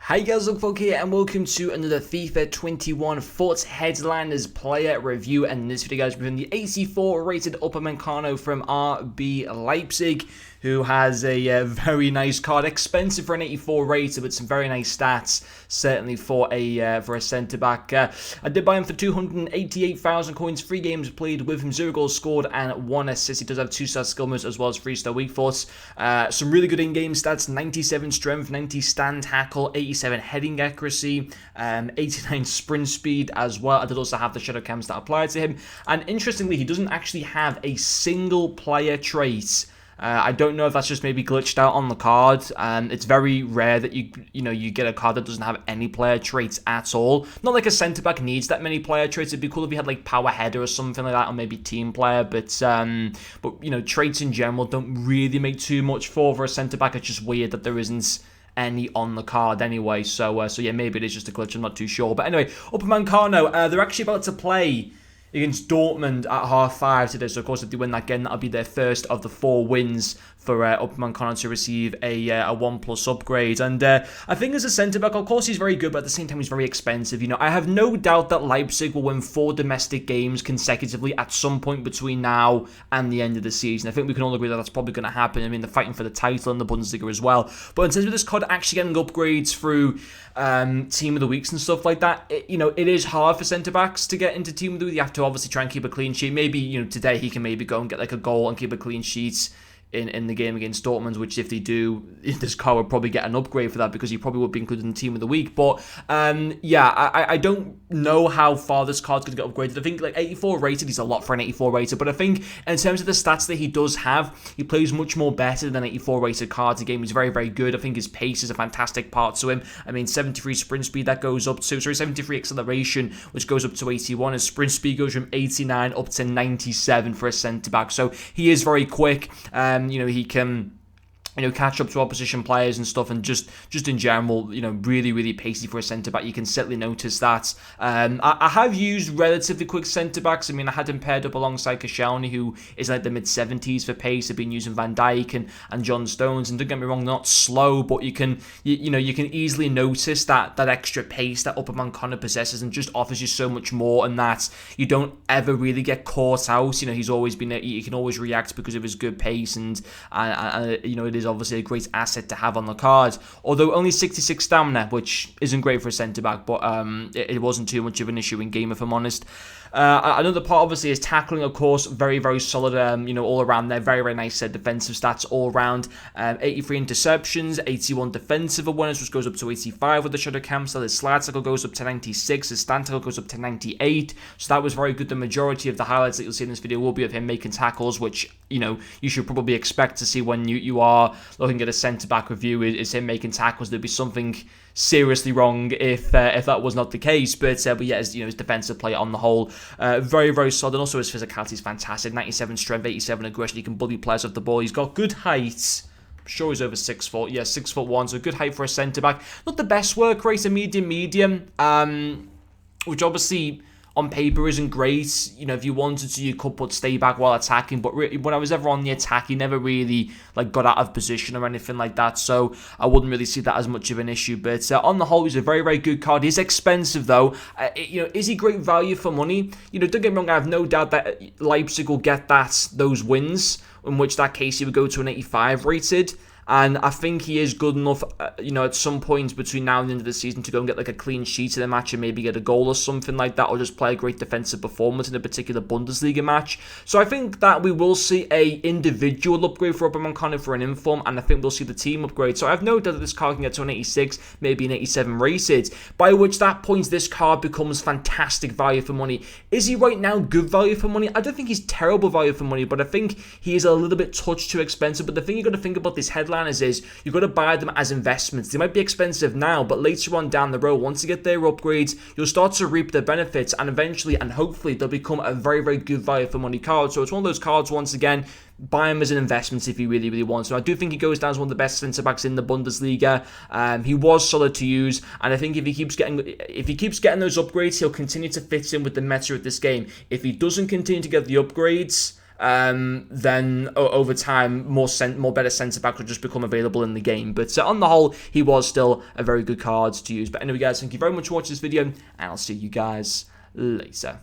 Hi guys, Folk here and welcome to another FIFA 21 FUT Headliners player review. And in this video guys, we're in the 84 rated Upamecano from RB Leipzig, who has a very nice card, expensive for an 84 rated, but some very nice stats, certainly for a centre-back. I did buy him for 288,000 coins, 3 games played with him, 0 goals scored and 1 assist. He does have 2-star skill moves as well as 3-star weak foot. Some really good in-game stats, 97 strength, 90 stand tackle, 87 heading accuracy, 89 sprint speed as well. I did also have the shadow cams that apply to him. And interestingly, he doesn't actually have a single player trait. I don't know if that's just maybe glitched out on the card. It's very rare that you get a card that doesn't have any player traits at all. Not like a centre back needs that many player traits. It'd be cool if he had like power header or something like that, or maybe team player. But traits in general don't really make too much for a centre back. It's just weird that there isn't any on the card anyway. So yeah, maybe it is just a glitch. I'm not too sure. But anyway, Upamecano, they're actually about to play against Dortmund at half-5 today. So, of course, if they win that game, that'll be their first of the 4 wins for Upamecano to receive a 1+ upgrade. And I think as a centre-back, of course, he's very good, but at the same time, he's very expensive. You know, I have no doubt that Leipzig will win 4 domestic games consecutively at some point between now and the end of the season. I think we can all agree that that's probably going to happen. I mean, they're fighting for the title in the Bundesliga as well. But in terms of this card actually getting upgrades through Team of the Weeks and stuff like that, it is hard for centre-backs to get into Team of the Week. You have to obviously try and keep a clean sheet. Maybe, today he can maybe go and get like a goal and keep a clean sheet in the game against Dortmund, which if they do, this card would probably get an upgrade for that because he probably would be included in the Team of the Week. But I don't know how far this card's going to get upgraded. I think like 84 rated, he's a lot for an 84 rated, but I think in terms of the stats that he does have, he plays much more better than 84 rated cards. The game is very, very good. I think his pace is a fantastic part to him. I mean, 73 sprint speed, that goes up to, 73 acceleration, which goes up to 81. His sprint speed goes from 89 up to 97 for a centre-back. So he is very quick. He can catch up to opposition players and stuff, and just in general, really, really pacey for a centre-back. You can certainly notice that. I have used relatively quick centre-backs. I mean, I had him paired up alongside Koscielny, who is like the mid-70s for pace. I've been using Van Dijk and John Stones, and don't get me wrong, not slow, but you can easily notice that extra pace that Upamecano possesses and just offers you so much more, and that you don't ever really get caught out. He's always he can always react because of his good pace, and it is obviously a great asset to have on the card. Although only 66 stamina, which isn't great for a centre-back, but it wasn't too much of an issue in game, if I'm honest. Another part, obviously, is tackling, of course. Very, very solid, all around there. Very, very nice defensive stats all around. 83 interceptions, 81 defensive awareness, which goes up to 85 with the shadow cam. So his slide tackle goes up to 96. His stand tackle goes up to 98. So that was very good. The majority of the highlights that you'll see in this video will be of him making tackles, which, you should probably expect to see when you are looking at a centre-back review, is him making tackles. There'd be something seriously wrong if that was not the case. But yeah, his defensive play on the whole, very, very solid. And also his physicality is fantastic. 97 strength, 87 aggression. He can bully players off the ball. He's got good height. I'm sure he's over 6 foot. Yeah, 6'1", so good height for a centre-back. Not the best work rate, a medium, which obviously on paper isn't great. If you wanted to, you could put stay back while attacking, but really, when I was ever on the attack, he never really got out of position or anything like that, so I wouldn't really see that as much of an issue. But on the whole, he's a very, very good card. He's expensive though. Is he great value for money? Don't get me wrong, I have no doubt that Leipzig will get those wins, in which that case he would go to an 85 rated. And I think he is good enough, at some points between now and the end of the season to go and get like a clean sheet in a match and maybe get a goal or something like that, or just play a great defensive performance in a particular Bundesliga match. So I think that we will see a individual upgrade for Upamecano for an inform, and I think we'll see the team upgrade. So I have no doubt that this card can get to an 86, maybe an 87 rated, by which that point this card becomes fantastic value for money. Is he right now good value for money? I don't think he's terrible value for money, but I think he is a little bit touch too expensive. But the thing you've got to think about this headline is you've got to buy them as investments. They might be expensive now, but later on down the road, once you get their upgrades, you'll start to reap their benefits, and eventually and hopefully they'll become a very, very good value for money card. So it's one of those cards, once again, buy him as an investment if you really, really want. So I do think he goes down as one of the best centre-backs in the Bundesliga. He was solid to use, and I think if he keeps getting those upgrades, he'll continue to fit in with the meta of this game. If he doesn't continue to get the upgrades, then over time, more better centre-back would just become available in the game. But on the whole, he was still a very good card to use. But anyway, guys, thank you very much for watching this video, and I'll see you guys later.